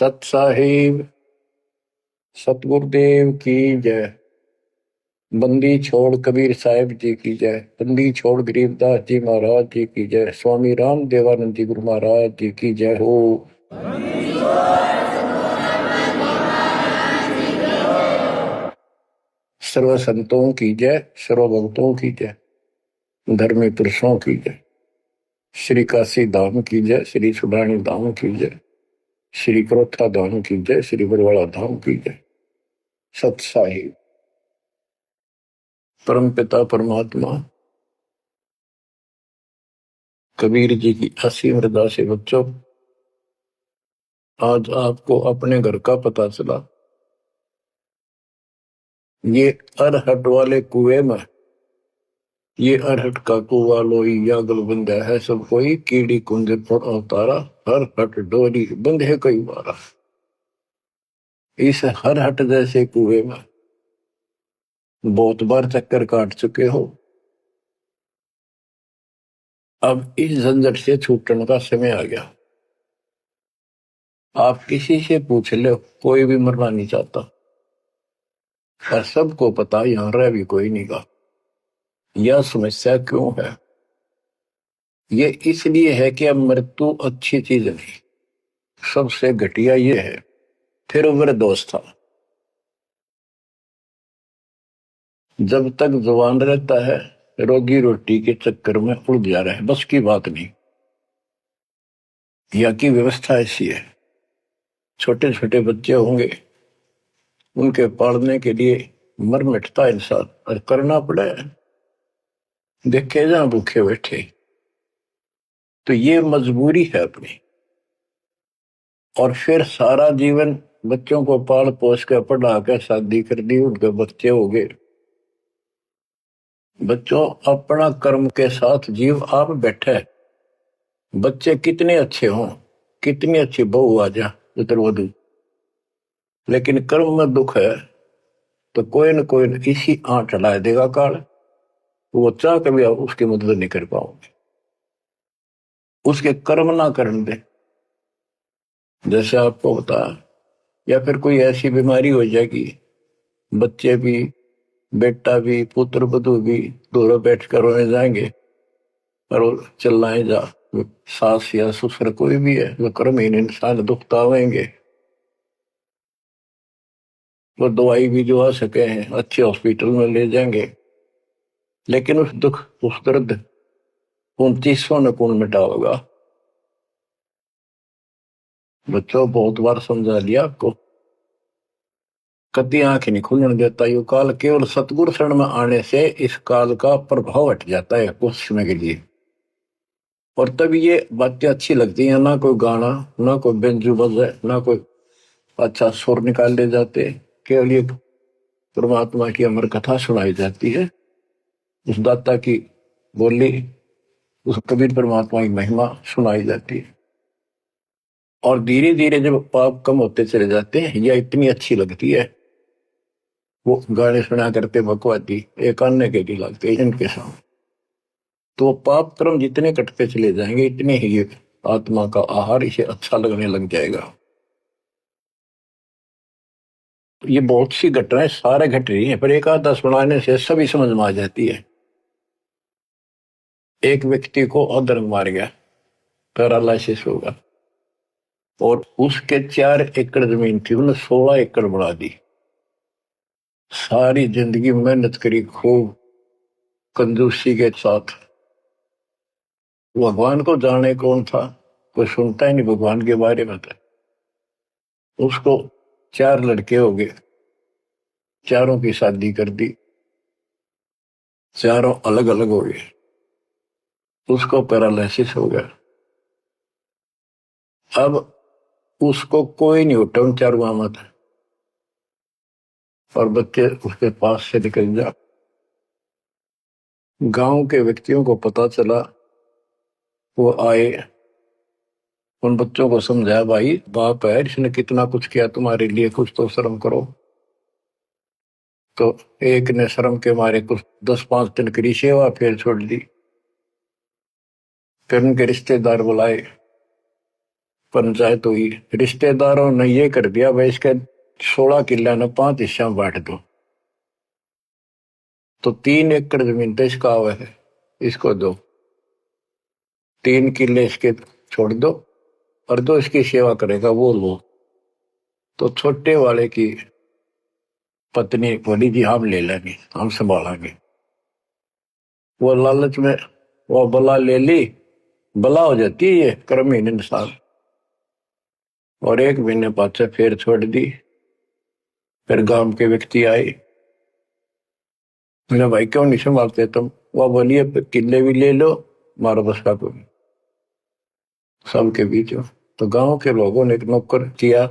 सत साहिब सतगुरुदेव की जय। बंदी छोड़ कबीर साहिब जी की जय। बंदी छोड़ गरीबदास जी महाराज जी की जय। स्वामी राम देवानंद जी गुरु महाराज जी की जय हो। सर्व संतों की जय, सर्व भक्तों की जय, धर्मी पुरुषों की जय। श्री काशी धाम की जय, श्री सुडानी धाम की जय, श्री क्रोथा धाम की जय, श्री बरवाड़ा धाम की जय। सत साहिब परम पिता परमात्मा कबीर जी की असीम हृदय से बच्चों, आज आपको अपने घर का पता चला। ये अरहट वाले कुएं में, ये अरहट का कुआ लोई या गलबंदा है सब कोई, कीड़ी कुंज पर अवतारा, हर हट डोरी बंधे कई बारा। इस हर हट जैसे कुएं में बहुत बार चक्कर काट चुके हो। अब इस झंझट से छूटने का समय आ गया। आप किसी से पूछ लो, कोई भी मरना नहीं चाहता, पर सबको पता यहां रह भी कोई नहीं का। यह समस्या क्यों है? ये इसलिए है कि अब मृत्यु अच्छी चीज नहीं, सबसे घटिया ये है। फिर उम्र दोस्त था, जब तक जवान रहता है रोगी रोटी के चक्कर में उलझ जा रहा है, बस की बात नहीं। यहाँ की व्यवस्था ऐसी है, छोटे छोटे बच्चे होंगे, उनके पालने के लिए मर मिटता इंसान और करना पड़े, देखे जहां भूखे बैठे। तो ये मजबूरी है अपनी। और फिर सारा जीवन बच्चों को पाल पोस कर पढ़ा कर शादी कर दी, उनके बच्चे हो गए। बच्चों, अपना कर्म के साथ जीव आप बैठे। बच्चे कितने अच्छे हों, कितनी अच्छी बहू आ जा पुत्रवधू, लेकिन कर्म में दुख है तो कोई न कोई इसी आंट ला देगा काल। वो चाह कभी आप उसकी मदद नहीं कर पाओगे, उसके कर्म ना करने दे। जैसे आपको बता, या फिर कोई ऐसी बीमारी हो जाएगी, बच्चे भी, बेटा भी, पुत्र वधू भी दोनों बैठ कर रोने जाएंगे और चिल्लाए जा। सास या ससुर कोई भी है, वो कर्महीन इंसान दुखता होंगे, वो दवाई भी जो आ सके हैं अच्छे हॉस्पिटल में ले जाएंगे, लेकिन उस दुख उस दर्द 2900 न कौन मिटा होगा। बच्चों, बहुत बार समझा लिया आपको, कभी आंख नहीं खुलने देता। यू काल केवल सतगुरु शरण में आने से इस काल का प्रभाव हट जाता है कुछ समय के लिए, और तब ये बातें अच्छी लगती हैं। ना कोई गाना, ना कोई बेंजू बजे, ना कोई अच्छा सुर निकाल ले जाते, केवल ये परमात्मा की अमर कथा सुनाई जाती है, उस दाता की बोली, उस कबीर परमात्मा की महिमा सुनाई जाती है। और धीरे धीरे जब पाप कम होते चले जाते हैं, यह इतनी अच्छी लगती है। वो गाने सुना करते भगवती एक अन्य के लिए लगते इनके सामने, तो पाप कर्म जितने कटते चले जाएंगे, इतने ही आत्मा का आहार इसे अच्छा लगने लग जाएगा। ये बहुत सी घटनाएं सारे घट रही हैं, पर एक आधा सुनाने से सभी समझ में आ जाती है। एक व्यक्ति को अधर्म मार गया, पैरालिसिस होगा, और उसके 4 एकड़ जमीन थी, उन्हें 16 एकड़ बढ़ा दी। सारी जिंदगी मेहनत करी खूब कंजूसी के साथ। भगवान को जाने कौन था, कोई सुनता ही नहीं भगवान के बारे में। था उसको 4 लड़के हो गए, चारों की शादी कर दी, चारों अलग अलग हो गए, उसको पैरालिसिस हो गया। अब उसको कोई नहीं उठा उन चारों में था, और बच्चे उसके पास से निकल जा। गांव के व्यक्तियों को पता चला, वो आए, उन बच्चों को समझाया, भाई बाप है, इसने कितना कुछ किया तुम्हारे लिए, कुछ तो शर्म करो। तो एक ने शर्म के मारे कुछ 10-5 दिन की सेवा फिर छोड़ दी। फिर उनके रिश्तेदार बुलाए, पंचायत हुई, रिश्तेदारों ने ये कर दिया भाई इसके 16 किला ने 5 हिस्सा में बांट दो। तो 3 एकड़ जमीन तो इसका हुआ है, इसको दो, 3 किले इसके छोड़ दो, और जो इसकी सेवा करेगा वो लो। तो छोटे वाले की पत्नी बोली जी हम ले लेंगे, हम संभालेंगे। वो लालच में वो बला ले ली, बला हो जाती है ये कर्महीन इंसान, और 1 महीने पाछे फिर छोड़ दी। फिर गांव के व्यक्ति आए, मेरा भाई क्यों नहीं संभालते तुम? वह बोलिए किले भी ले लो, मारो बस का कोई सबके बीच हो। तो गांव के लोगों ने एक नौकर किया,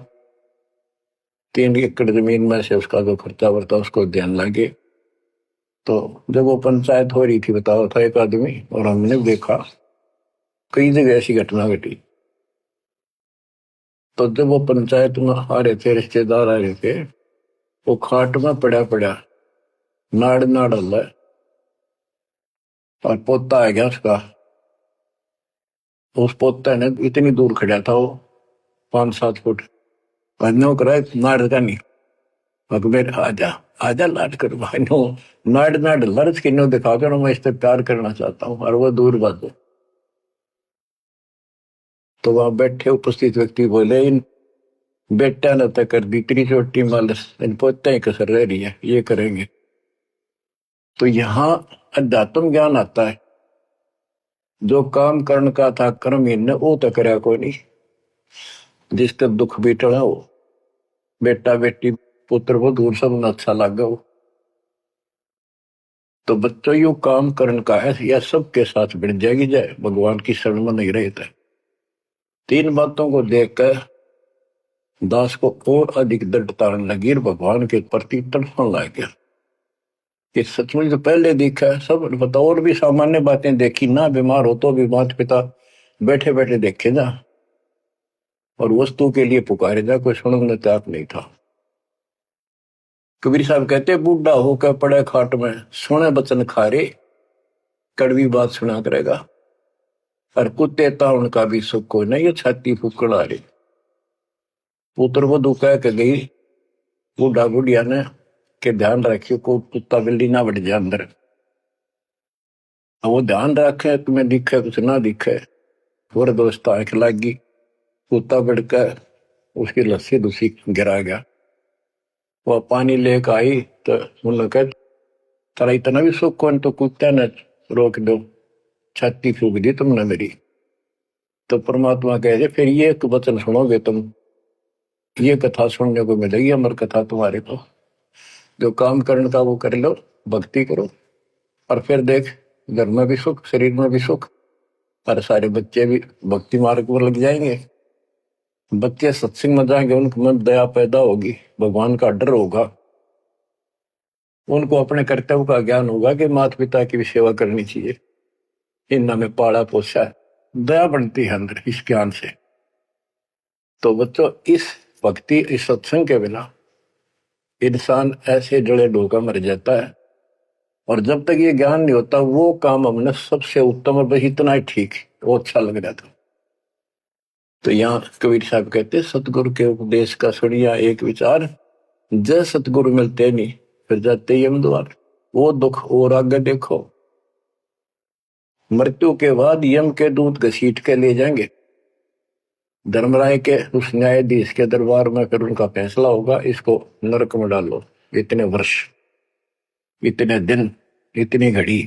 3 एकड़ जमीन में से उसका जो खर्चा वर्ता उसको ध्यान लगे। तो जब वो पंचायत हो रही थी, बताओ था एक आदमी, और हमने देखा कई जगह ऐसी घटना घटी। तो जब वो पंचायत में आ रहे थे, रिश्तेदार आ रहे थे, वो खाट में पड़ा पड़ा नाड़ नाड़ हल्ला, और पोता आ गया उसका। उस पोता ने इतनी दूर खड़ा था वो, 5-7 फुट, नो करा नाड़ का नहीं, अकबर आजा आजा लाट कर भाई नो, नाड़ नाड़ लड़च की नो दिखा कर मैं इससे प्यार करना चाहता हूँ, और वो दूर बात। तो वहां बैठे उपस्थित व्यक्ति बोले इन बेटा ने तय कर दी इतनी छोटी मालस, इन पोते ही कसर रह रही है, ये करेंगे। तो यहाँ अध्यात्म ज्ञान आता है, जो काम करने का था कर्म ने वो तो करया कोई नहीं, जिसका दुख भी टला हो, बेटा बेटी पुत्र वो दूर सब न अच्छा लगा हो। तो बच्चों यू काम करने का है, यह सबके साथ बढ़ जाएगी जाए, भगवान की शरण में नहीं रहता। 3 बातों को देखकर दास को और अधिक दृढ़ता लगी और भगवान के प्रति तड़पने लग गया। ये सचमुच तो पहले देखा है सब बता, और भी सामान्य बातें देखी ना, बीमार हो तो भी माता पिता बैठे बैठे देखे जा, और वस्तु के लिए पुकारे जा, कोई सुनने तैयार नहीं था। कबीर साहब कहते बूढ़ा होकर पड़े खाट में, सुने बचन खारे, कड़वी बात सुना करेगा, और कुत्ते ताउन का भी सुख को नहीं, ये छाती फूकड़ आ रही। पुत्र वो दुखा के गई बूढ़ा बुढ़िया ने के ध्यान रखियो को कुत्ता बिल्ली ना बढ़ जाए अंदर। वो ध्यान रखे तुम्हें दिखे कुछ ना दिखे, और दोस्त आंख लागी, कुत्ता बढ़कर उसकी लस्सी दूसी गिरा गया। वह पानी लेकर आई तो मुल्ला कह तारा इतना भी सुख कौन, तो कुत्ते ने रोक दो, छाती फूक दी तुमने मेरी। तो परमात्मा कहे फिर ये एक वचन सुनोगे तुम, ये कथा सुनने को मिलेगी अमर कथा तुम्हारे को। जो काम करने का वो कर लो, भक्ति करो, और फिर देख घर में भी सुख, शरीर में भी सुख, और सारे बच्चे भी भक्ति मार्ग पर लग जाएंगे। बच्चे सत्संग में जाएंगे, उनके मन दया पैदा होगी, भगवान का डर होगा, उनको अपने कर्तव्य का ज्ञान होगा कि माता पिता की भी सेवा करनी चाहिए, इन्ना में पाला पोसा है, दया बनती है अंदर इस ज्ञान से। तो बच्चों इस भक्ति इस सत्संग के बिना इंसान ऐसे जड़े डोका मर जाता है, और जब तक ये ज्ञान नहीं होता वो काम हमने सबसे उत्तम और बस इतना ही ठीक, वो अच्छा लग रहा था। तो यहाँ कबीर साहब कहते सतगुरु के उपदेश का सुनिया एक विचार, जय सतगुरु मिलते नहीं फिर जाते यम द्वार। वो दुख और आगे देखो, मृत्यु के बाद यम के दूत घसीट के ले जाएंगे धर्मराय के उस न्यायाधीश के दरबार में, फिर उनका फैसला होगा इसको नरक में डालो, इतने वर्ष, इतने दिन, इतनी घड़ी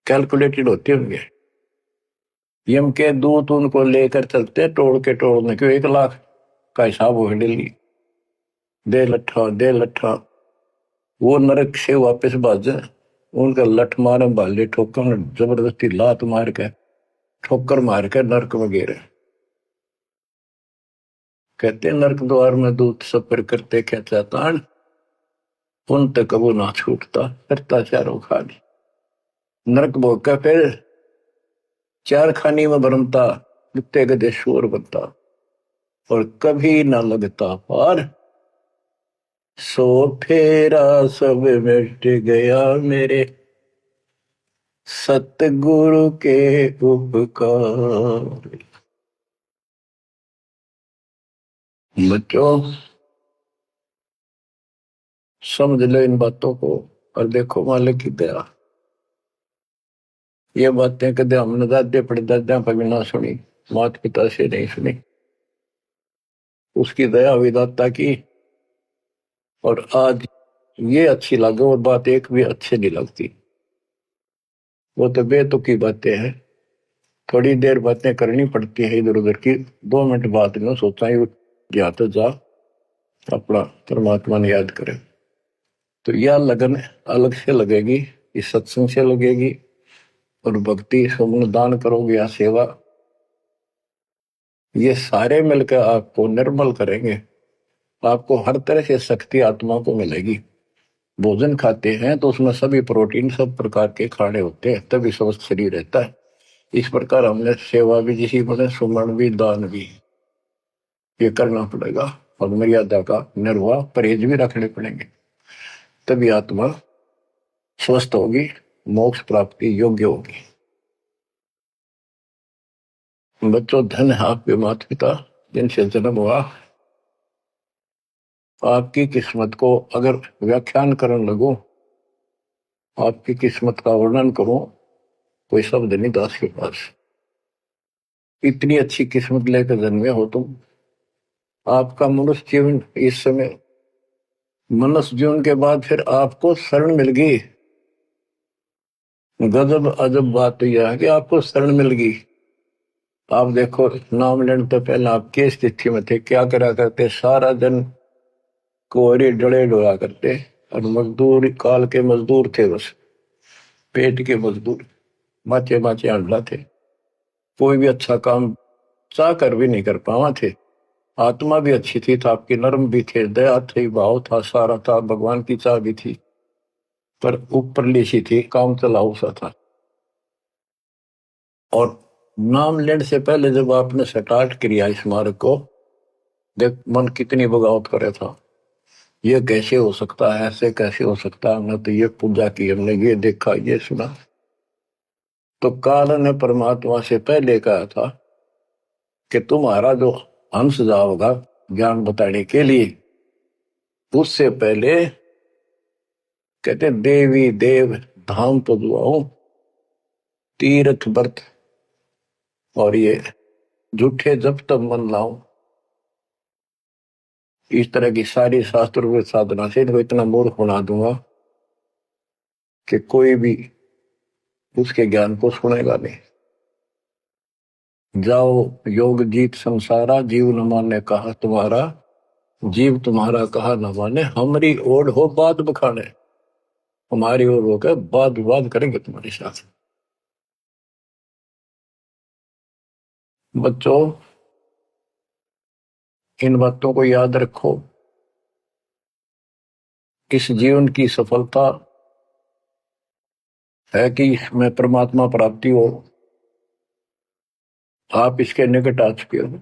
कैलकुलेटेड होते होंगे। यम के दूत उनको लेकर चलते तोड़ के तोड़ने क्यों, 1 लाख का हिसाब हो डेली, दे लट्ठा दे लट्ठा। वो नरक से वापस भाजे, उनका लठ मारे भाले ठोकर, जबरदस्ती लात मार के ठोकर मार के नरक में गिरे। कहते नरक द्वार में दूत सफर करते क्या चाहतान, उन तक वो ना छूटता करता चारों खानी। नरक भोग का फिर 4 खानी में भरमता, कुत्ते गधे शोर बनता, और कभी ना लगता पार, सो फेरा सब मिट गया मेरे सतगुरु के उपकार। बच्चों समझ लो इन बातों को और देखो मालिक की दया। ये बातें कदे हमने दादे परदादा पर भी ना सुनी, माता पिता से नहीं सुनी। उसकी दया विदाता की, और आज ये अच्छी लगे और बात एक भी अच्छी नहीं लगती। वो तो बेतुकी बातें हैं, थोड़ी देर बातें करनी पड़ती है इधर उधर की, 2 मिनट बाद में सोचा ही जा तो जा अपना परमात्मा ने याद करे। तो यह लगन अलग से लगेगी, इस सत्संग से लगेगी, और भक्ति सुमन दान करोगे या सेवा, ये सारे मिलकर आपको निर्मल करेंगे। आपको हर तरह से शक्ति आत्मा को मिलेगी। भोजन खाते हैं तो उसमें सभी प्रोटीन सब प्रकार के खाने होते हैं, तभी स्वस्थ शरीर रहता है। इस प्रकार हमने सेवा भी जिसी बने, सुमन भी, दान भी, ये करना पड़ेगा, और मर्यादा का निर्वाह परहेज भी रखने पड़ेंगे, तभी आत्मा स्वस्थ होगी, मोक्ष प्राप्ति योग्य होगी। बच्चों धन है आपके माता पिता जिनसे जन्म हुआ। आपकी किस्मत को अगर व्याख्यान करने लगो, आपकी किस्मत का वर्णन करो, कोई शब्द नहीं दास के पास। इतनी अच्छी किस्मत लेकर जन्मे हो तुम। आपका मनुष्य जीवन इस समय, मनुष्य जीवन के बाद फिर आपको शरण मिल गई। गजब अजब बात यह है कि आपको शरण मिल गई। आप देखो नाम लेने तो पहले आप किस स्थिति में थे, क्या करा करते, सारा दिन कोहरे डले डोला करते, और मजदूर काल के मजदूर थे, बस पेट के मजदूर, माचे माचे अंडा थे। कोई भी अच्छा काम चाह कर भी नहीं कर पावा थे। आत्मा भी अच्छी थी, था आपकी नर्म भी थे, दया थी, भाव था, सारा था, भगवान की चाह भी थी, पर ऊपर लीसी थी, काम चलाऊ सा था। और नाम लेने से पहले जब आपने स्टार्ट किया इस मार्ग को, देख मन कितनी बगावत करे था। ये कैसे हो सकता है, ऐसे कैसे हो सकता है, हमने तो ये पूजा की, हमने ये देखा, ये सुना। तो काल ने परमात्मा से पहले कहा था कि तुम्हारा जो हंस जाओगा ज्ञान बताने के लिए, उससे पहले कहते देवी देव धाम पदुआओ, तीर्थ व्रत और ये झूठे जब तब मन लाओ। इस तरह की सारी शास्त्र साधना से इनको इतना मूर्ख बना दूंगा कि कोई भी उसके ज्ञान को सुनेगा नहीं। जाओ योग जीत संसारा, जीव न माने कहा तुम्हारा, जीव तुम्हारा कहा न माने, हमारी ओर हो बात बखाने, हमारी ओर होकर बात विवाद करेंगे तुम्हारे साथ। बच्चों इन बातों को याद रखो। इस जीवन की सफलता है कि इसमें परमात्मा प्राप्ति हो। आप इसके निकट आ चुके हो।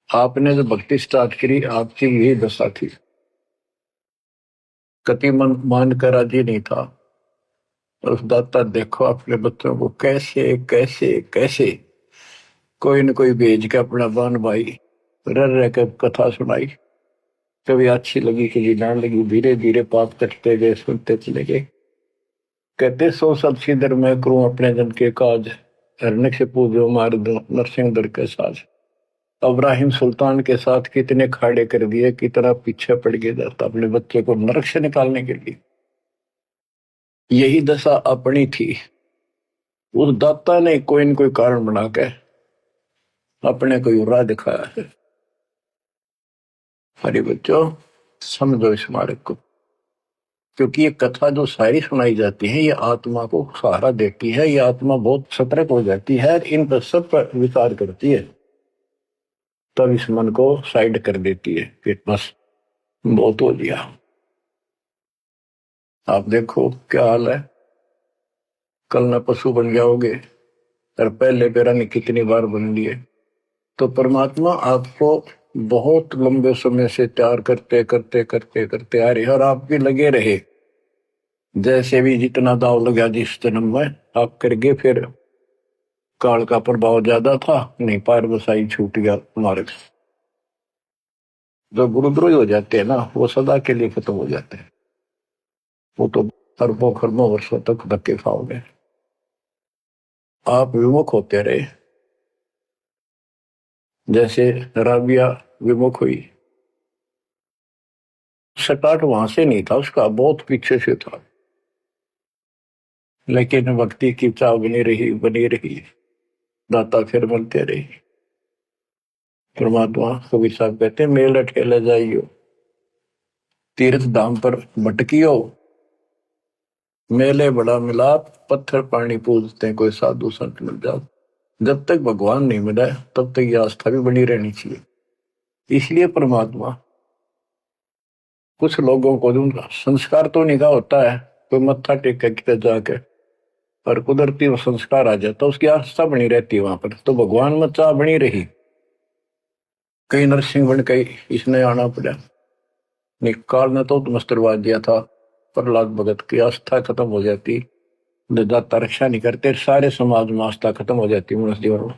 आपने जो भक्ति स्टार्ट करी, आपकी यही दशा थी। कति मन मान कर राजी नहीं था, और उस दाता देखो अपने बच्चों को कैसे कैसे कैसे कोई न कोई भेज के अपना बान भाई रह रह कर कथा सुनाई। कभी अच्छी लगी, कभी ना लगी, धीरे धीरे पाप कटते गए, सुनते चले गए। कहते सो सब सिदर मैं करूं अपने जन के काज, हरने से पूजो मार दो नरसिंह दर के साज। इब्राहिम सुल्तान के साथ कितने खाड़े कर दिए, कितना पीछे पड़ गया जाता अपने बच्चे को नरक से निकालने के लिए। यही दशा अपनी थी। उस दाता ने कोई न कोई कारण बना के अपने को राह दिखाया है। हरे बच्चों समझो इस मार्ग को, क्योंकि ये कथा जो सारी सुनाई जाती है, ये आत्मा को सहारा देती है। ये आत्मा बहुत सतर्क हो जाती है, इन पर सब पर विचार करती है, तब इस मन को साइड कर देती है कि बस बहुत हो गया। आप देखो क्या हाल है, कल न पशु बन जाओगे, और पहले बेरानी कितनी बार बन लिए। तो परमात्मा आपको बहुत लंबे समय से तैयार करते करते करते करते आ रहे, और आप भी लगे रहे। जैसे भी जितना दाव लगा जिस जन्म में आप करके, फिर काल का प्रभाव ज्यादा था, नहीं पार बसाई छूट गया मार्ग। जो गुरुद्रोही हो जाते हैं ना, वो सदा के लिए खत्म हो जाते हैं। वो तो अरबों खरबों वर्षों तक धक्के खाओगे। आप विमुख होते रहे, जैसे राबिया विमुख हुई। स्टार्ट वहां से नहीं था उसका, बहुत पीछे से था, लेकिन भक्ति की चाह बनी रही, दाता फिर मिलते रही। परमात्मा कबीर साहब कहते हैं, मेल ठेले जाइयो, तीर्थ धाम पर भटकियो, मेले बड़ा मिलाप, पत्थर पानी पूजते कोई साधु संत मिल जाओ। जब तक भगवान नहीं मिला तब तक ये आस्था भी बनी रहनी चाहिए। इसलिए परमात्मा कुछ लोगों को दूंगा, संस्कार तो निगाह होता है, कोई मत्था टेक के कितने जाके, पर कुदरती वो संस्कार आ जाता, उसकी आस्था बनी रहती है वहां पर, तो भगवान में चाह बनी रही। कई नरसिंह बन के इसने आना पड़ा, निकाल ने तो मस्टरवा दिया था, प्रहलाद भगत की आस्था खत्म हो जाती, दाता रक्षा नहीं करते, सारे समाज में आस्था खत्म हो जाती मनुष्य जीवन में,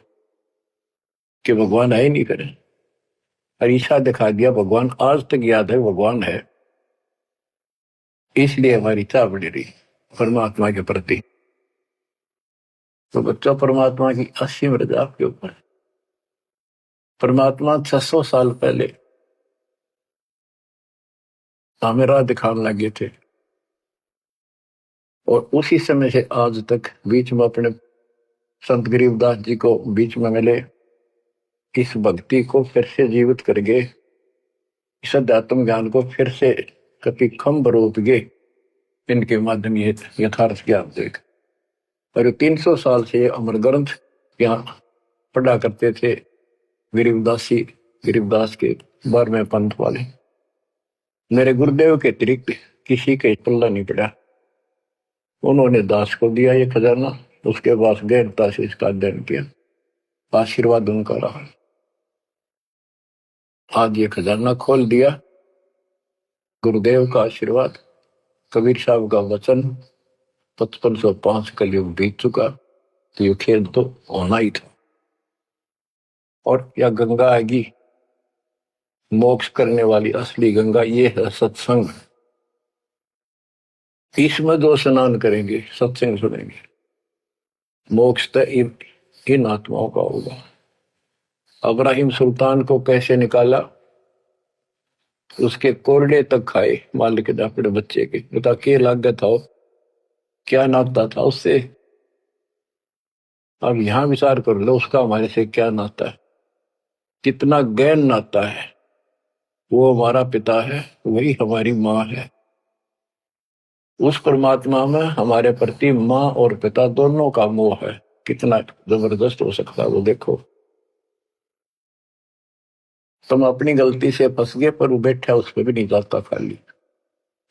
कि भगवान है ही नहीं करे। ईशा दिखा दिया भगवान, आज तक याद है भगवान है, इसलिए हमारी चाह बनी रही परमात्मा के प्रति। तो बच्चा परमात्मा की असीम रजा आपके ऊपर। परमात्मा 600 साल पहले हमें राह दिखाने लगे थे, और उसी समय से आज तक बीच में अपने संत गरीबदास जी को बीच में मिले, इस भक्ति को फिर से जीवित कर गए, इस अध्यात्म ज्ञान को फिर से कभी खम्भ रोप गए, इनके माध्यम ये यथार्थ ज्ञान देख। और 300 साल से अमर ग्रंथ यहाँ पढ़ा करते थे गरीबदास के 12वें पंथ वाले। मेरे गुरुदेव के अतिरिक्त किसी के पल्ला नहीं पड़ा, उन्होंने दास को दिया ये खजाना, उसके बाद गहनता से इसका अध्ययन किया, आशीर्वाद उनका रहा। आज ये खजाना खोल दिया, गुरुदेव का आशीर्वाद, कबीर साहब का वचन, 5505 कलयुग बीत चुका, तो ये खेल तो होना ही था। और यह गंगा आएगी, मोक्ष करने वाली असली गंगा, ये है सत्संग। इसमें जो स्नान करेंगे, सत्संग सुनेंगे, मोक्ष तो इन आत्माओं का होगा। अब्राहिम सुल्तान को कैसे निकाला, उसके कोरडे तक खाए मालिक ने अपने बच्चे के, बता के लागत हो, क्या नाता था उससे। अब यहां विचार कर लो, उसका हमारे से क्या नाता है, कितना गहन नाता है। वो हमारा पिता है, वही हमारी माँ है। उस परमात्मा में हमारे प्रति माँ और पिता दोनों का मोह है, कितना जबरदस्त हो सकता है वो देखो। तुम अपनी गलती से फंस गए, पर वो बैठा उस पर भी नहीं जाता खाली,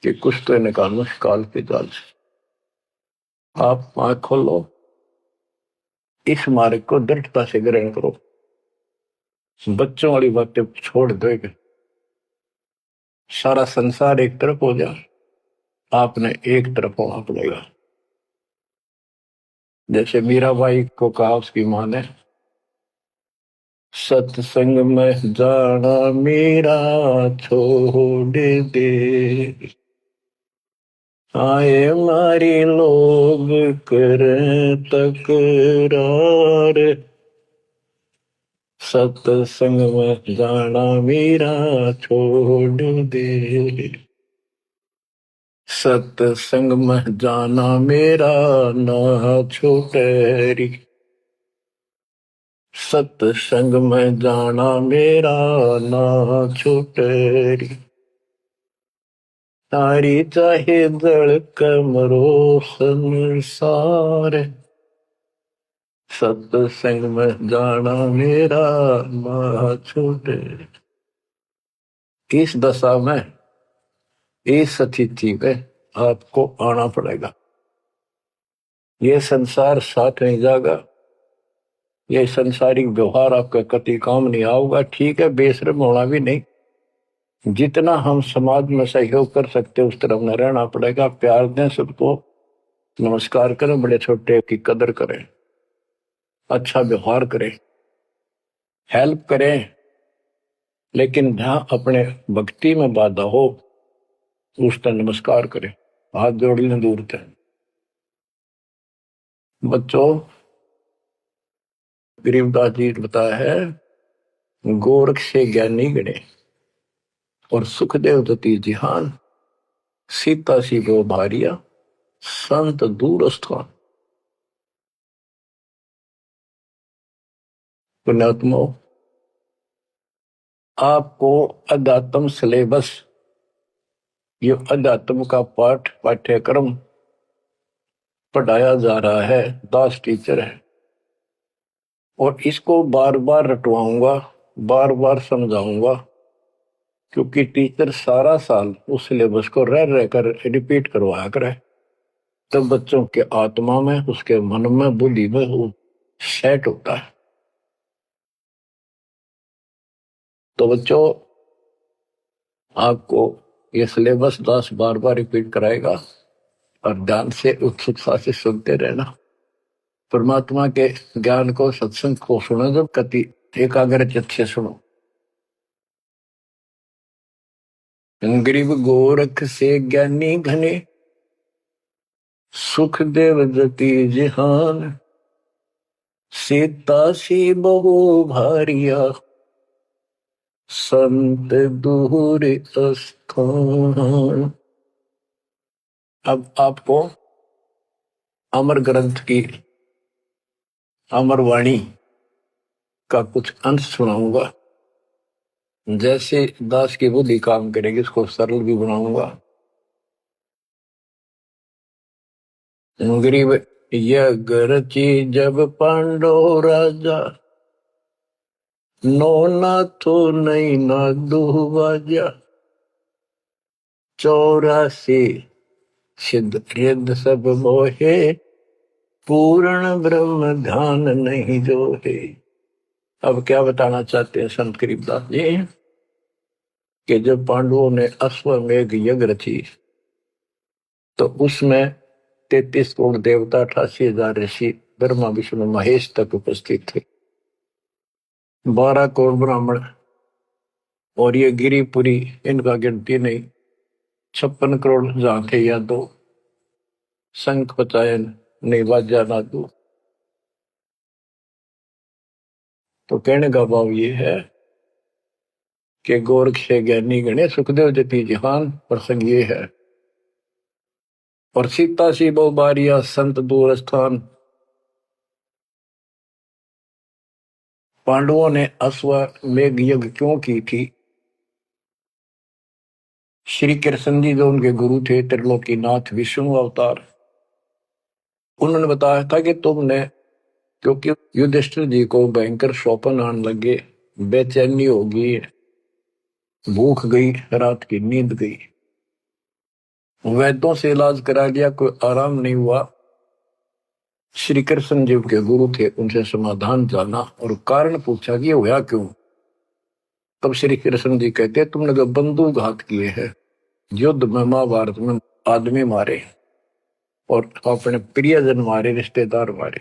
कि कुछ तो निकालो काल के जाल से। आप आंख खोलो, इस मार्ग को दृढ़ता से ग्रहण करो, बच्चों वाली बातें छोड़ दो, सारा संसार एक तरफ हो जाए, आपने एक तरफ होना पड़ेगा। जैसे मीराबाई को कहा उसकी मां ने, सत्संग में जाना मेरा छोड़ दे, आए मारी लोग कर तकरार, सत्संग में जाना मेरा छोड़ दे, सत्संग में जाना मेरा ना छूटे, सत्संग में जाना मेरा ना छूटे, तारी चाहे जल कमरो संसार, सत्संग में जाना मेरा ना छूटे। इस दशा में, इस स्थिति में आपको आना पड़ेगा। ये संसार साथ नहीं जाएगा, ये संसारिक व्यवहार आपका कति काम नहीं आऊगा। ठीक है, बेशर्म होना भी नहीं, जितना हम समाज में सहयोग कर सकते उस तरफ में रहना पड़ेगा। प्यार दें सबको, नमस्कार करें, बड़े छोटे की कदर करें, अच्छा व्यवहार करें, हेल्प करें, लेकिन जहां अपने भक्ति में बाधा हो उसका नमस्कार करे, हाथ जोड़ लें दूर थे। बच्चों, गरीबदास जी ने बताया है, गोरख से ज्ञानी गणे और सुखदेव दती जिहान, सीता सी गो भारिया संत दूर स्थान। पुण्यात्मा, आपको अध्यात्म सिलेबस, ये अध्यात्म का पाठ्यक्रम पढ़ाया जा रहा है, दास टीचर है, और इसको बार बार रटवाऊंगा, बार बार समझाऊंगा, क्योंकि टीचर सारा साल उस सिलेबस को रह रहकर रिपीट करवाया करे, तब बच्चों के आत्मा में, उसके मन में, बुद्धि में वो सेट होता है। तो बच्चों, आपको ये सिलेबस दास बार बार रिपीट कराएगा और ध्यान से उत्सुकता से सुनते रहना। परमात्मा के ज्ञान को, सत्संग को सुनो, जब कति एकाग्र चित्त से सुनो। गरीब गोरख से ज्ञानी घने, सुख देव जति जिहान, सीता सी बहु भारिया संत दूर स्थान। अब आपको अमर ग्रंथ की अमर वाणी का कुछ अंश सुनाऊंगा। जैसे दास की बुद्धि काम करेगी, इसको सरल भी बनाऊंगा। गरीब यज्ञ रची जब पांडव राजा, नो नाथो नहीं ना दुहबाजा, 84 सिद्ध रिद्ध सब मोहे, पूर्ण ब्रह्म ध्यान नहीं जो है। अब क्या बताना चाहते हैं संत गरीबदास जी, कि जब पांडवों ने अश्वमेघ यज्ञ रची तो उसमें 33 करोड़ देवता, 88,000 ऋषि, ब्रह्मा विष्णु महेश तक उपस्थित थे, 12 करोड़ ब्राह्मण, और ये गिरिपुरी, इनका गिनती नहीं, 56 करोड़ जहां थे या दो, शंख पचायन नहीं बाजा ना दो। तो कहने का भाव ये है कि गोरख से ज्ञानी गणे, सुखदेव जति जिहान, प्रसंग ये है। और सीता सी बहु बारिया संत दूर स्थान। पांडवों ने अश्वमेघ यज्ञ क्यों की थी? श्री कृष्ण जी जो उनके गुरु थे, त्रिलोकीनाथ विष्णु अवतार, उन्होंने बताया था कि तुमने, क्योंकि युधिष्ठिर जी को भयंकर शोपन आने लगे, बेचैनी होगी, भूख गई, रात की नींद गई, वैद्यों से इलाज करा लिया, कोई आराम नहीं हुआ। श्री कृष्ण जी के गुरु थे, उनसे समाधान जाना और कारण पूछा कि हुआ क्यों। तब श्री कृष्ण जी कहते, तुमने जो बंदूक घात किए हैं, युद्ध में, महाभारत में आदमी मारे और अपने प्रियजन मारे, रिश्तेदार मारे,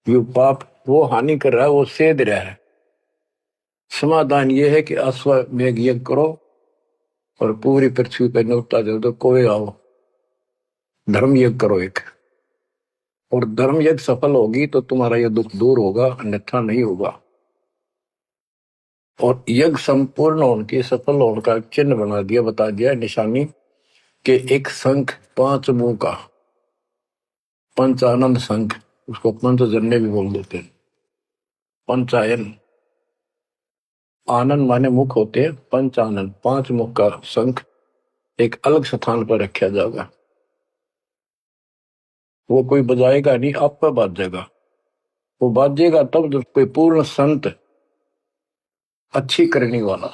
ये पाप वो हानि कर रहा है, वो सेध रहा है। समाधान ये है कि अश्वमेघ यज्ञ करो और पूरी पृथ्वी पर न्योता दे दो, कोई आओ, धर्म यज्ञ करो एक, और धर्म यज्ञ सफल होगी तो तुम्हारा यह दुख दूर होगा, अन्यथा नहीं होगा। और यज्ञ संपूर्ण होने की, सफल होने का चिन्ह बना दिया, बता दिया निशानी, कि एक शंख 5 मुंह का, पंचानंद शंख, उसको पंचजन्य भी बोल देते हैं, पंचायन, आनंद माने मुख होते हैं, पंचानंद 5 मुख का शंख एक अलग स्थान पर रखा जाएगा। वो कोई बजाएगा नहीं, आप पर बाजेगा। वो बाजेगा तब जब कोई पूर्ण संत, अच्छी करने वाला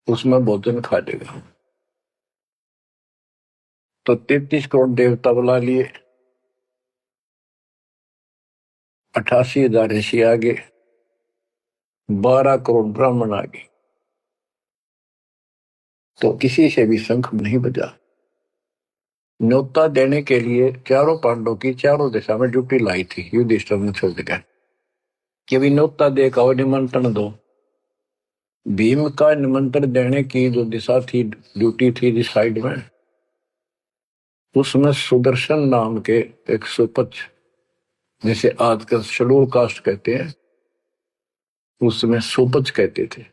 उसमें भोजन खा लेगा। तो 33 करोड़ देवता बुला लिए, 88,000 ऋषि आगे, 12 करोड़ ब्राह्मण आगे, तो किसी से भी शंख नहीं बजा। न्योता देने के लिए चारों पांडवों की चारों दिशा में ड्यूटी लाई थी युधिष्ठिर ने छोड़ दिया कि भी न्योता दे का निमंत्रण दो। भीम का निमंत्रण देने की जो दिशा थी, ड्यूटी थी जिस साइड में, उसमें सुदर्शन नाम के एक सुपच, जिसे आजकल शेड्यूल कास्ट कहते हैं, उसमें सुपच कहते थे,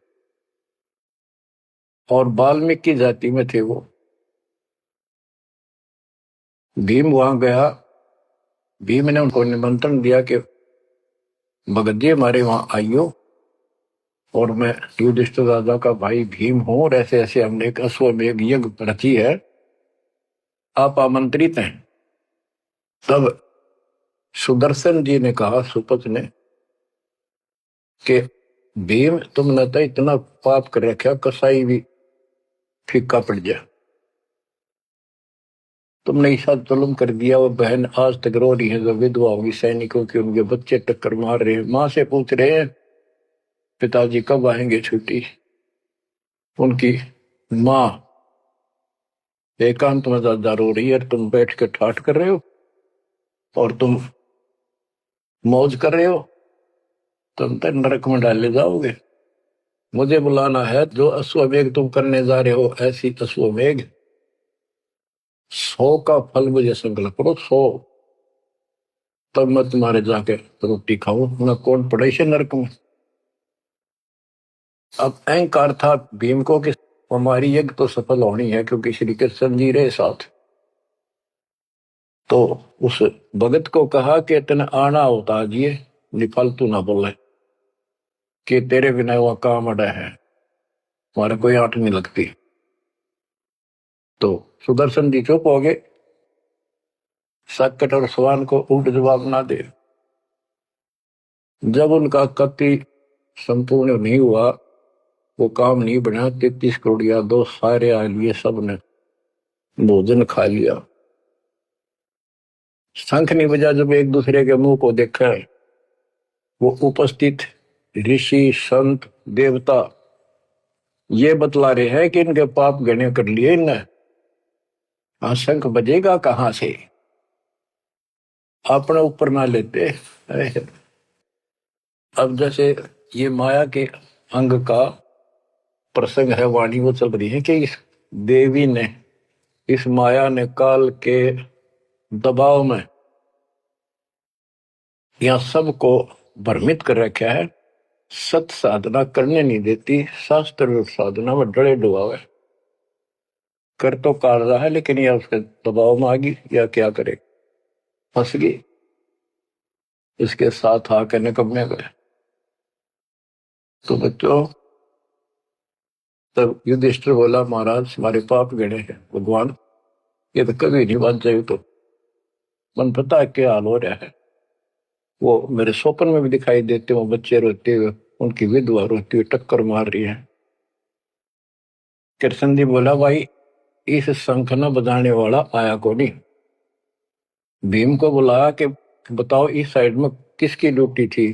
और वाल्मीकि जाति में थे वो। भीम वहां गया। भीम ने उनको निमंत्रण दिया कि भगत जी हमारे वहां आइयो, और मैं युधिष्ठिर राजा का भाई भीम हूं, और ऐसे ऐसे हमने एक अश्वमेध यज्ञ रची है, आप आमंत्रित हैं। तब सुदर्शन जी ने कहा, सुपच ने, कि भीम तुमने तो इतना पाप कर रखा, कसाई भी फीका पड़ जाए। तुमने ऐसा जुल्म कर दिया, वो बहन आज तक रो रही है जो विधवा होगी सैनिकों की, उनके बच्चे टक्कर मार रहे हैं, माँ से पूछ रहे हैं पिताजी कब आएंगे छुट्टी। उनकी माँ एकांत में ज्यादा रो रही है, तुम बैठ के ठाठ कर रहे हो और तुम मौज कर रहे हो, तुम तो नरक में डाले जाओगे। मुझे बुलाना है, जो अश्वमेघ तुम करने जा रहे हो, ऐसी अश्वमेघ 100 का फल मुझे संकल्प करो, 100, तब मैं तुम्हारे जाके रोटी खाऊं, मैं कौन पड़े से नरक में। अब अहंकार था भीम को कि हमारी यज्ञ तो सफल होनी है, क्योंकि श्री कृष्ण जी रहे साथ। तो उस भगत को कहा कि तेने आना होता जी, निफालतू ना बोले कि तेरे बिना वह काम अड़ा है, हमारे कोई आंट नहीं लगती। तो सुदर्शन जी चुप हो गए, सकट और सवान को उल्ट जवाब ना दे। जब उनका कति संपूर्ण नहीं हुआ, वो काम नहीं बना, 33 करोड़िया दो सारे आ लिए, सबने भोजन खा लिया। शंख नहीं बजा, जब एक दूसरे के मुंह को देखा, वो उपस्थित ऋषि संत देवता ये बतला रहे हैं कि इनके पाप गणे कर लिए इनने। हाँ, शंख बजेगा कहां से, अपने ऊपर ना लेते। अब जैसे ये माया के अंग का प्रसंग है, वाणी वो चल रही है कि इस देवी ने, इस माया ने काल के दबाव में यह सबको भ्रमित कर रखा है, सत साधना करने नहीं देती, शास्त्र साधना में डरे डुबावे, कर तो कर रहा है लेकिन यह उसके दबाव में आ गई, या क्या करे, फंस गई, इसके साथ आकर निकम्मे गए। तो बच्चों, तब युधिष्ठिर बोला, महाराज हमारे पाप गिने हैं, भगवान ये तो कभी नहीं बात जाए। तो मन पता है क्या हाल हो रहा है, वो मेरे स्वप्न में भी दिखाई देते, वो बच्चे रोते हुए, उनकी विधवा रोती हुई टक्कर मार रही है। कृष्ण जी बोला, भाई इस शंख न बजाने वाला आया को नहीं। भीम को बुलाया कि बताओ इस साइड में किसकी ड्यूटी थी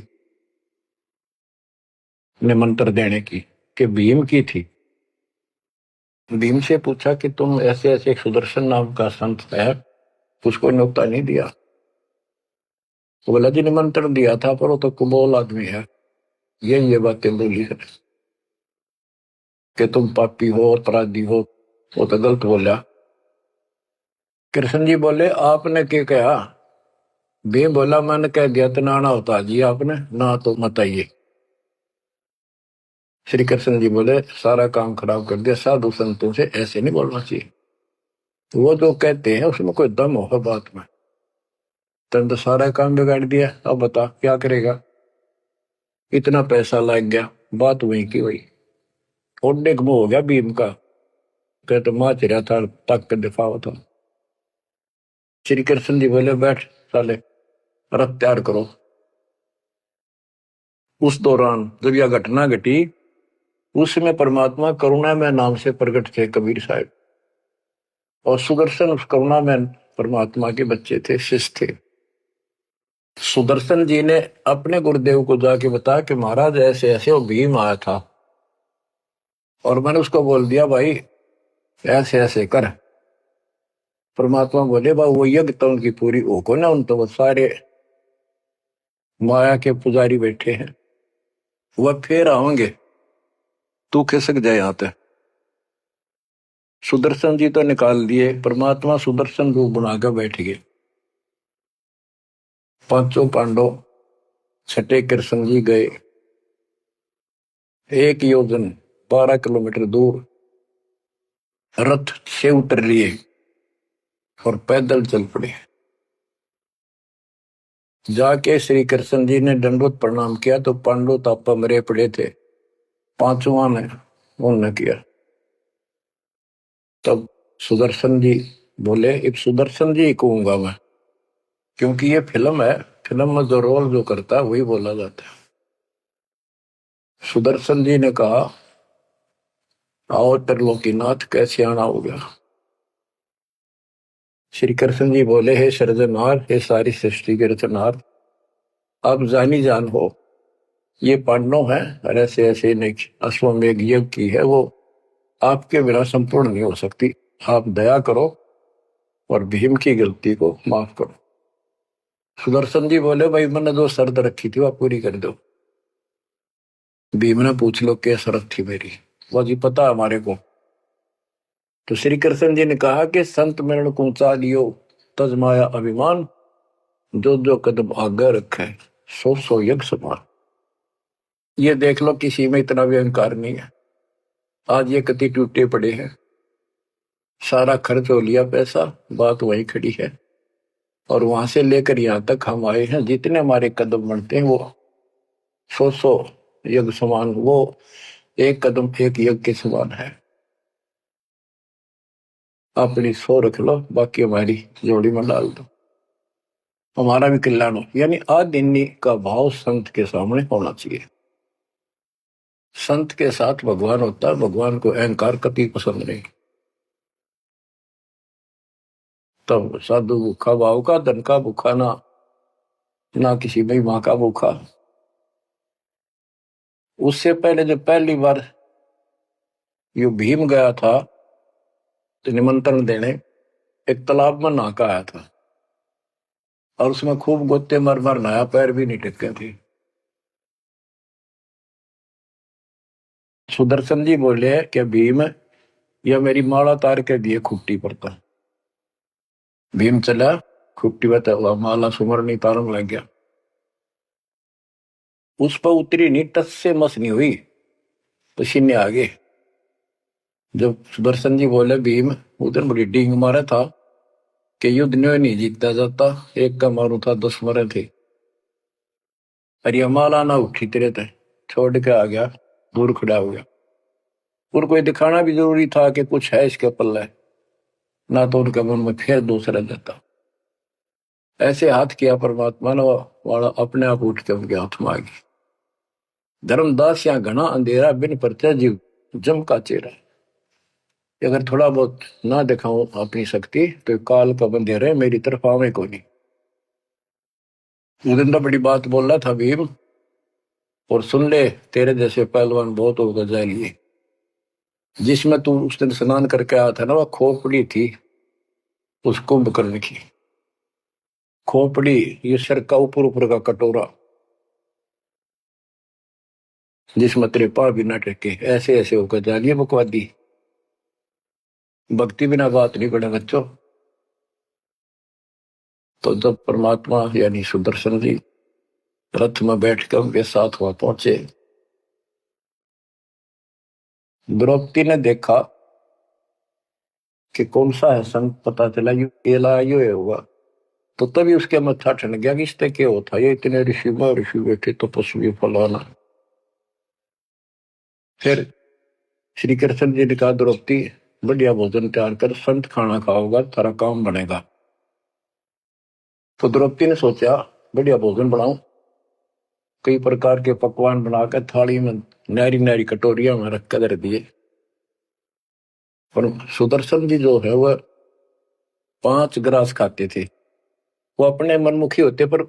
निमंत्रण देने की, कि भीम की थी। भीम से पूछा कि तुम ऐसे ऐसे सुदर्शन नाम का संत है, उसको न्योता नहीं दिया। तो बोला, जी निमंत्रण दिया था, पर वो तो कुबोल आदमी है, ये बातें बोली है कि तुम पापी हो, अपराधी हो, वो तो गलत बोला। कृष्ण जी बोले, आपने क्या कहा। भीम बोला, मैंने कह दिया तो ना होता जी, आपने ना तो मत आइए। श्री कृष्ण जी बोले, सारा काम खराब कर दिया, साधु संतों से ऐसे नहीं बोलना चाहिए। तो वो जो कहते हैं उसमें कोई दम होगा बात में, तुम तो सारा काम बिगाड़ दिया, अब बता क्या करेगा। इतना पैसा लग गया, बात वही की वही, ओडे को हो गया भीम का, कह तो माँ चिरा था, तक के दिफा था। श्री कृष्ण जी बोले, बैठ साले, रथ तैयार करो। उस दौरान जब यह घटना घटी, उसमें परमात्मा करुणा में नाम से प्रकट थे कबीर साहब, और सुदर्शन उस करुणा में परमात्मा के बच्चे थे, शिष्य थे। सुदर्शन जी ने अपने गुरुदेव को जाके बताया कि महाराज ऐसे ऐसे वो भीम आया था, और मैंने उसको बोल दिया भाई ऐसे ऐसे कर। परमात्मा बोले, भाई वो यज्ञ तो उनकी पूरी हो को ना, उन तो वो सारे माया के पुजारी बैठे हैं, वह फिर आओगे, तू खिसक जाए यहाँ पे। सुदर्शन जी तो निकाल दिए, परमात्मा सुदर्शन रूप बनाकर बैठ गए। पांचों पांडव छठे कृष्ण जी गए, 1 योजन 12 किलोमीटर दूर रथ से उतर लिए और पैदल चल पड़े। जाके श्री कृष्ण जी ने दंडवत प्रणाम किया तो पांडव तापा मरे पड़े थे, पांचवा ने उन्होंने किया। तब सुदर्शन जी बोले, अब सुदर्शन जी कहूंगा मैं, क्योंकि ये फिल्म है, फिल्म में जो रोल जो करता है वही बोला जाता है। सुदर्शन जी ने कहा, आओ त्रिलोकीनाथ, कैसे आना हो गया। श्री कृष्ण जी बोले, हे सृजनहार, हे सारी सृष्टि के रचनहार, आप जानी जान हो, ये पांडव है और ऐसे ऐसे नहीं, अश्वमेघ यज्ञ की है, वो आपके बिना संपूर्ण नहीं हो सकती। आप दया करो और भीम की गलती को माफ करो। सुदर्शन जी बोले, भाई मैंने जो शर्त रखी थी वह पूरी कर दो। भीम ने पूछ लो क्या शर्त थी मेरी, वो जी पता हमारे को। तो श्री कृष्ण जी ने कहा कि संत मरण को ऊंचा लियो, तजमाया अभिमान, जो जो कदम आगे रखे, सो सो यज्ञ समान। ये देख लो, किसी में इतना भी अहंकार नहीं है। आज ये कति टूटे पड़े हैं, सारा खर्च हो लिया पैसा, बात वही खड़ी है। और वहां से लेकर यहां तक हम आए हैं, जितने हमारे कदम बढ़ते हैं वो सौ यज्ञ समान, वो एक कदम एक यज्ञ के समान है। अपनी सौ रख लो, बाकी हमारी जोड़ी में डाल दो, हमारा भी कल्याण हो। यानी आदिन्नी का भाव संत के सामने होना चाहिए। संत के साथ भगवान होता है, भगवान को अहंकार कभी पसंद नहीं। तब साधु भूखा भाव का, धन का भूखा ना, ना किसी में माँ का भूखा। उससे पहले जब पहली बार यो भीम गया था तो निमंत्रण देने, एक तालाब में नहा का आया था और उसमें खूब गोते मर मर नहाया, पैर भी नहीं टिके थे। सुदर्शन जी बोले कि भीम, यह मेरी माला तार के दिए खुट्टी पर था। भीम चला, खुट्टी पर हुआ माला सुमरनी तारन लग गया। उस पर उतरी नहीं, टस से मस नहीं हुई, पसीने आ गए। जब सुदर्शन जी बोले, भीम उधर बड़ी डींग मारा था कि युद्ध नहीं जीता जाता, एक का मारू था 10 मरे थे, और ये माला ना उठी तेरे थे, छोड़ के आ गया, दूर खड़ा हो गया। और कोई दिखाना भी जरूरी था कि कुछ है इसके पल्ले, ना तो उनके मन में फिर दूसरा देता। ऐसे हाथ किया परमात्मा ने, वाला अपने आप उठ के उनके हाथ में आ गई। धर्मदास या घना अंधेरा, बिन परचा जीव जम का चेहरा। अगर थोड़ा बहुत ना दिखाऊं अपनी शक्ति तो काल का बंधेरे मेरी तरफ आवे को नहीं। उदिंदा बड़ी बात बोल रहा था भीम, और सुन ले, तेरे जैसे पहलवान बहुत होगा जाए लिए। जिसमें तू उस दिन स्नान करके आया था ना, वह खोपड़ी थी उस कुंभकर्ण की। खोपड़ी, ये सर का ऊपर ऊपर का कटोरा, जिसमें तेरे पांव भी ना टेके, ऐसे ऐसे होकर जा लिए बकवादी। भक्ति बिना बात नहीं बने बच्चों। तो जब परमात्मा यानी सुदर्शन जी रथ में बैठकर उनके साथ वहां पहुंचे, द्रौपदी ने देखा कि कौन सा है संत, पता चला यू एला यो होगा। तो तभी उसके मत्था ठन गया कि इससे क्या होता, ये इतने ऋषि बैठे तपस्वी फलाना। फिर श्री कृष्ण जी ने कहा, द्रौपदी बढ़िया भोजन तैयार कर, संत खाना खाओगा तारा काम बनेगा। तो द्रौपदी ने सोचा बढ़िया भोजन बनाऊं, कई प्रकार के पकवान बनाकर थाली में नारी नारी कटोरिया में रख कर दिए। पर सुदर्शन जी जो है वह 5 ग्रास खाते थे। वो अपने मनमुखी होते, पर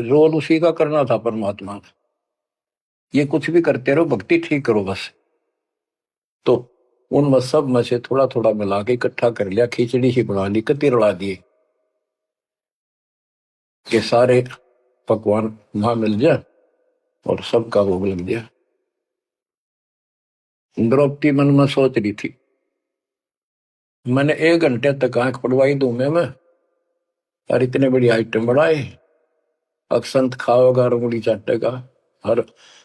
रोल उसी का करना था परमात्मा का। ये कुछ भी करते रहो, भक्ति ठीक करो बस। तो उन सब में से थोड़ा थोड़ा मिला के इकट्ठा कर लिया, खिचड़ी ही बना ली, कति रला दिए कि सारे पकवान वहां मिल जाए और सबका भोग लग गया। द्रौपदी मन में सोच रही थी, मैंने 1 घंटे तक आंख पड़वाई दूं मैं और इतने बड़ी आइटम बढ़ाए। अक्षंत खाओगा, रंगुली चाटेगा और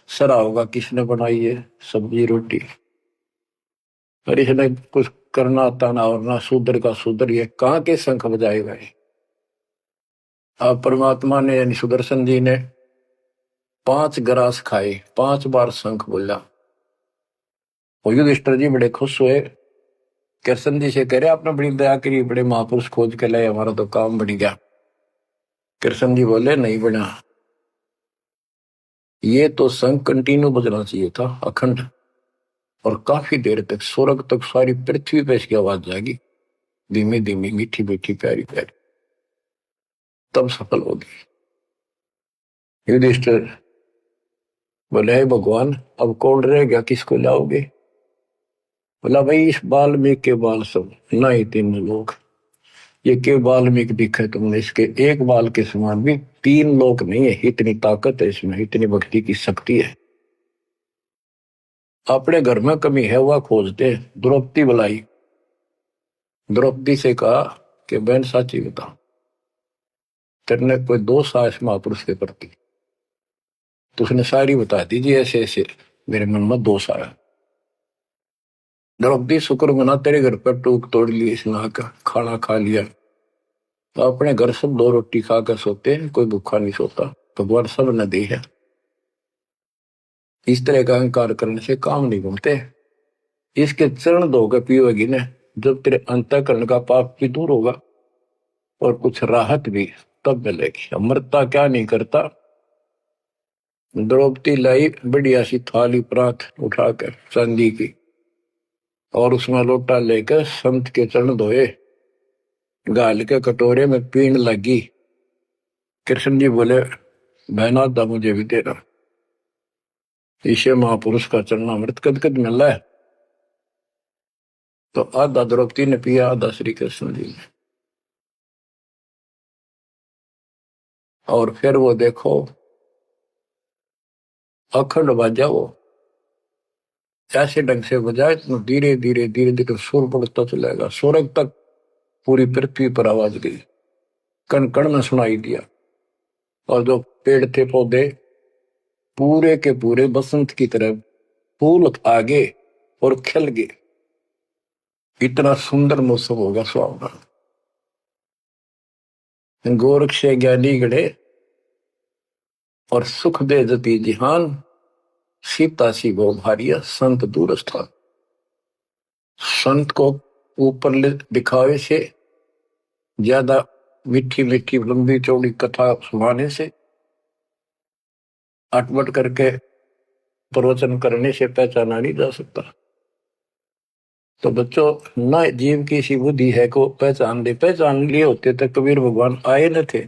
सरा होगा किसने बनाई है सब्जी रोटी। और इसने कुछ करना आता ना, और ना शूद्र का शूद्र, ये कहाँ के शंख बजाएगा ये। अब परमात्मा ने यानी सुदर्शन जी ने 5 ग्रास खाए, 5 बार शंख बोला। और युधिष्ठिर जी बड़े खुश हुए, कृष्ण जी से कह रहे आपने बड़ी दया करी, बड़े महापुरुष खोज के लाए, हमारा तो काम बन गया। कृष्ण जी बोले नहीं बना, ये तो शंख कंटिन्यू बजना चाहिए था अखंड, और काफी देर तक स्वर्ग तक सारी पृथ्वी पे इसकी आवाज जाएगी, धीमी धीमी मीठी मीठी प्यारी प्यारी, तब सफल होगी। युधिष्ठिर बोले हे भगवान अब कौन रह गया, किसको लाओगे। बोला भाई इस वाल्मीकि के बाल सब ना ही 3 लोग, ये के वाल्मीकि दिखे तुमने, इसके एक बाल के समान भी 3 लोग नहीं है, इतनी ताकत है इसमें, इतनी भक्ति की शक्ति है। अपने घर में कमी है वह खोजते। द्रौपदी बुलाई, द्रौपदी से कहा कि बहन साची बता, तेरे कोई दोष आया इस महापुरुष के प्रति। तो उसने सारी बता दीजिए, ऐसे ऐसे मेरे मन में दोष आया। द्रौपदी शुक्र मना तेरे घर पर टूक तोड़ ली, इसने का खाना खा लिया। तो अपने घर सब 2 रोटी खाकर सोते हैं, कोई भूखा नहीं सोता, भगवान सब न दी है। इस तरह का अहंकार करने से काम नहीं बनते। इसके चरण धोकर पियोगी ने, जब तेरे अंतःकरण का पाप भी दूर होगा और कुछ राहत भी तब मिलेगी। अमृता क्या नहीं करता। द्रौपदी लाई बढ़िया सी थाली परात उठाकर चांदी की, और उसमें लोटा लेकर संत के चरण धोए, गाल के कटोरे में पीण लगी। कृष्ण जी बोले बहना था मुझे भी देना, इसे महापुरुष का चरणामृत कद कद मिला है। तो आधा द्रौपदी ने पिया, आधा श्री कृष्ण जी ने। और फिर वो देखो अखंड बाजा, वो ऐसे ढंग से बजाए तो धीरे धीरे धीरे धीरे सुर बढ़ता चलेगा, स्वर्ग तक पूरी पृथ्वी पर आवाज गई, कण कण में सुनाई दिया। और जो पेड़ थे पौधे पूरे के पूरे बसंत की तरह फूल आगे और खिल गए, इतना सुंदर मौसम होगा सुहावना। गोरख से ज्ञानी गढ़े और सुख दे जती जिहान, सीता सी गो भारिया संत दूर स्थान। संत को ऊपर दिखावे से ज्यादा मीठी मीठी लंबी चौड़ी कथा सुनाने से, अटपट करके प्रवचन करने से पहचाना नहीं जा सकता। तो बच्चों न जीव की सी बुद्धि है को पहचान दे, पहचान लिए होते तो कबीर भगवान आए न थे,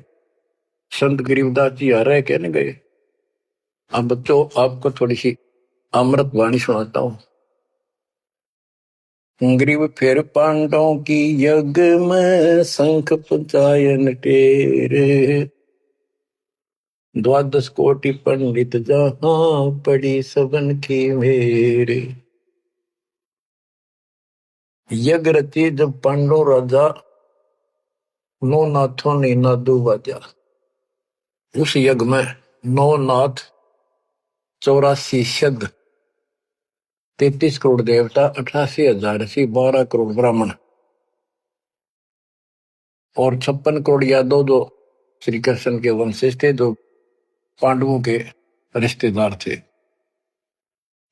संत गरीबदास जी आ रहे कहने गए। अब बच्चों आपको थोड़ी सी अमृत वाणी सुनाता हूं। ग्रीव फिर पांडवों की यज्ञ में शंख पंचायन टेरे, 12 कोटि पंडित जहां पड़ी सबन की मेरे। यज्ञ रची जब पांडव राजा, 9 नाथों ने नादू बाजा। उस यज्ञ में 9 नाथ, 84 सिद्ध, 33 करोड़ देवता, 88,000 ऋषि, 12 करोड़ ब्राह्मण और 56 करोड़ यादव जो श्री कृष्ण के वंशज थे, जो पांडवों के रिश्तेदार थे।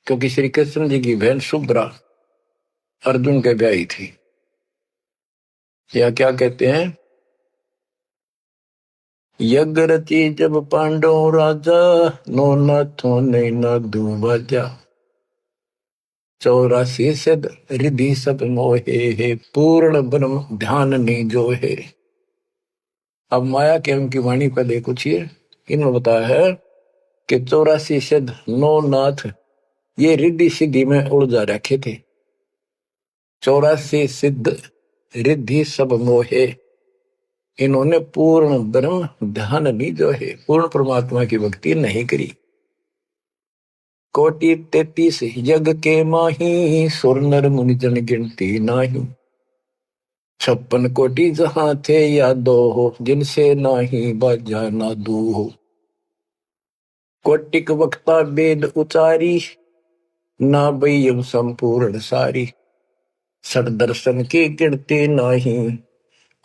क्योंकि श्री कृष्ण जी की बहन सुभद्रा अर्जुन के ब्याही थी। या क्या कहते हैं, यज्ञ रची जब पांडव राजा, 9 नाथों ने नादू बाजा। 84 सिद्ध रिधि सब मोहे, पूर्ण ब्रह्म ध्यान नहीं जो है। अब माया के उनकी वाणी पर देखो छिए, इन्होंने बताया है कि 84 सिद्ध 9 नाथ ये रिद्धि सिद्धि में उलझा रखे थे। 84 सिद्ध रिद्धि सब मोहे, इन्होंने पूर्ण ब्रह्म ध्यान नहीं जो है, पूर्ण परमात्मा की भक्ति नहीं करी। कोटि 33 यज्ञ के माही, सुर नर मुनि जन गिनती नाही। 56 कोटि जहां थे यादो हो, जिनसे नाही बाजा नादू हो। कोटिक वक्ता वेद उचारी, ना बयम संपूर्ण सारी। सठ दर्शन की गिनती नाही,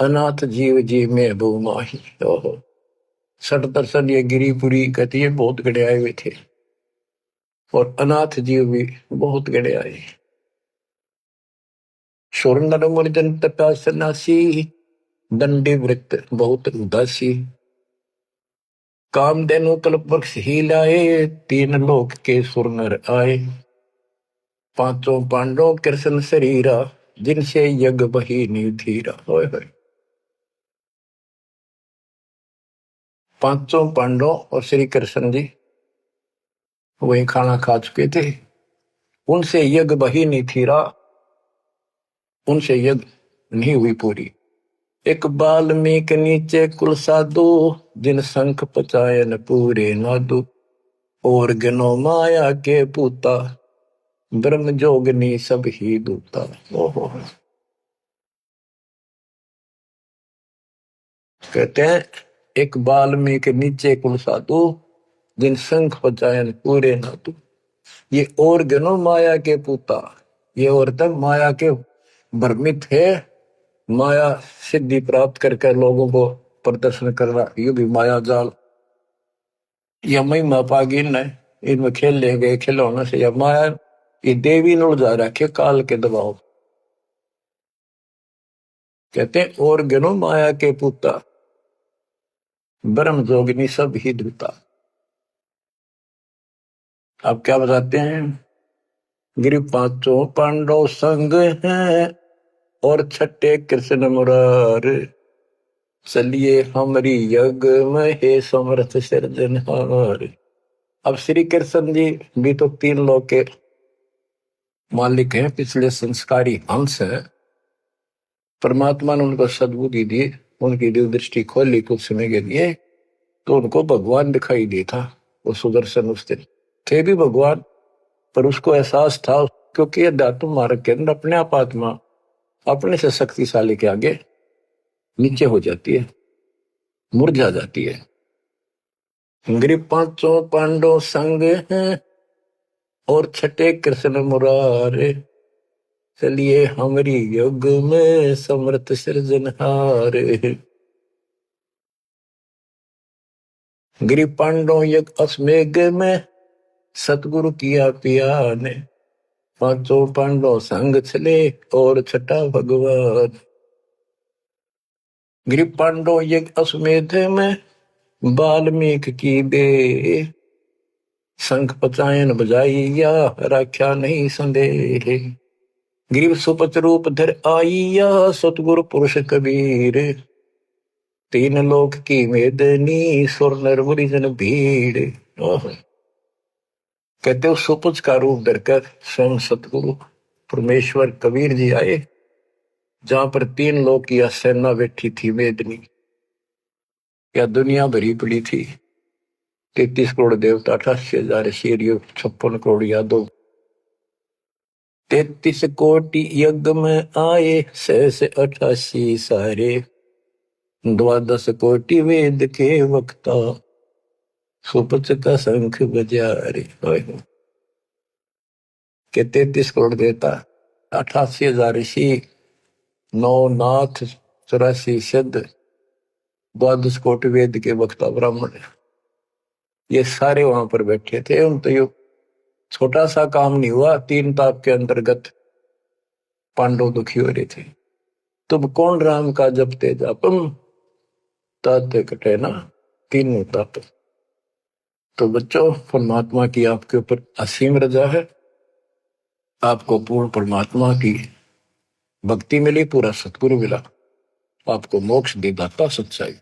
अनाथ जीव जी में बो माही। ओहो, सठ दर्शन ये गिरिपुरी कहती है, बहुत गड़े आए हुए थे, और अनाथ जीव भी बहुत गड़े आए। सुर नर मुनि जन तपा सन्यासी, दंडी वृत्त बहुत उदासी। कामधेनु कल्प वृक्ष ही लाए, तीन लोक के सुर नर आए। पांचों पांडव कृष्ण शरीरा, जिनसे यज्ञ बही निधीरा। होय होय, पांचों पांडव और श्री कृष्ण जी वही खाना खा चुके थे, उनसे यज्ञ बही नहीं थीरा, उनसे यज्ञ नहीं हुई पूरी। एक बाल्मीक नीचे कुल साधु, जिन शंख पचायन पूरे नादु। और गनो माया के पूता, ब्रह्म जोगनी सब ही दूता। ओहो, कहते हैं एक बाल्मीक नीचे कुल साधु, जिन शंख पचायन पूरे नादु। ये और गनो माया के पूता, ये और तक माया के भ्रमित है, माया सिद्धि प्राप्त करके लोगों को प्रदर्शन कर रहा, ये भी माया जाल। या महिमा पागी न इनमें खेल ले गए खिलौने से, या माया ये देवी न उलझा रखे काल के दबाव। कहते हैं और गनो माया के पुता, ब्रह्म जोगिनी सब ही दूता। अब क्या बताते हैं, गिरि पांचों पांडव संग हैं, और छठे कृष्ण मुरार। चलिए हमारी यज्ञ में हे समर्थ सिरजनहार। अब श्री कृष्ण जी भी तो तीन लोक के मालिक हैं, पिछले संस्कारी हंस है। परमात्मा ने उनको सद्बुद्धि दी, उनकी दिव्य दृष्टि खोली कुछ समय के लिए, तो उनको भगवान दिखाई दी था। वो सुदर्शन उस दिन थे भी भगवान, पर उसको एहसास था, क्योंकि अध्यात्म मार्ग के अंदर अपने आप आत्मा अपने से शक्तिशाली के आगे नीचे हो जाती है, मुरझा जाती है। गिरि पांचों पांडव संग हैं, और छठे कृष्ण मुरारे। चलिए हमारी युग में समर्थ सृजनहार। गिरि पांडव यज्ञ अश्वमेघ में, सतगुरु किया पिया ने। पांचों पांडव संग चले, और छठा भगवान। गिरि पांडव यज्ञ अश्वमेध में, वाल्मीकि की बे। शंख पचायन बजाइया, राख्या नहीं संदेह। ग्रीव सुपच रूप धर आइया, सतगुरु पुरुष कबीर। तीन लोक की मेदनी, सुर नर मुनि जन भीड़। कहते हो सुपच का रूप धरकर स्वयं सतगुरु परमेश्वर कबीर जी आए, जहां पर तीन लोक की सेना बैठी थी मेदनी, या दुनिया भरी पड़ी थी। 33 करोड़ देवता, 88,000 शेरियो, 56 करोड़ यादव। 33 कोटि यज्ञ में आए, 688 सारे। 12 कोटि वेद के वक्ता, सुपच का शंख बजा रे। के 33 करोड़ देवता, 88,000 ऋषि, 9 नाथ, 84 सिद्ध, 12 कोटि वेद के वक्ता ब्राह्मण, ये सारे वहां पर बैठे थे। उन तो यो छोटा सा काम नहीं हुआ, 3 ताप के अंतर्गत पांडव दुखी हो रहे थे। तुम कौन राम का जपते जापम, ताते कटे ना तीनों ताप। तो बच्चों, परमात्मा की आपके ऊपर असीम रजा है, आपको पूर्ण परमात्मा की भक्ति मिली, पूरा सतगुरु मिला, आपको मोक्ष दी दाता सच्चाई।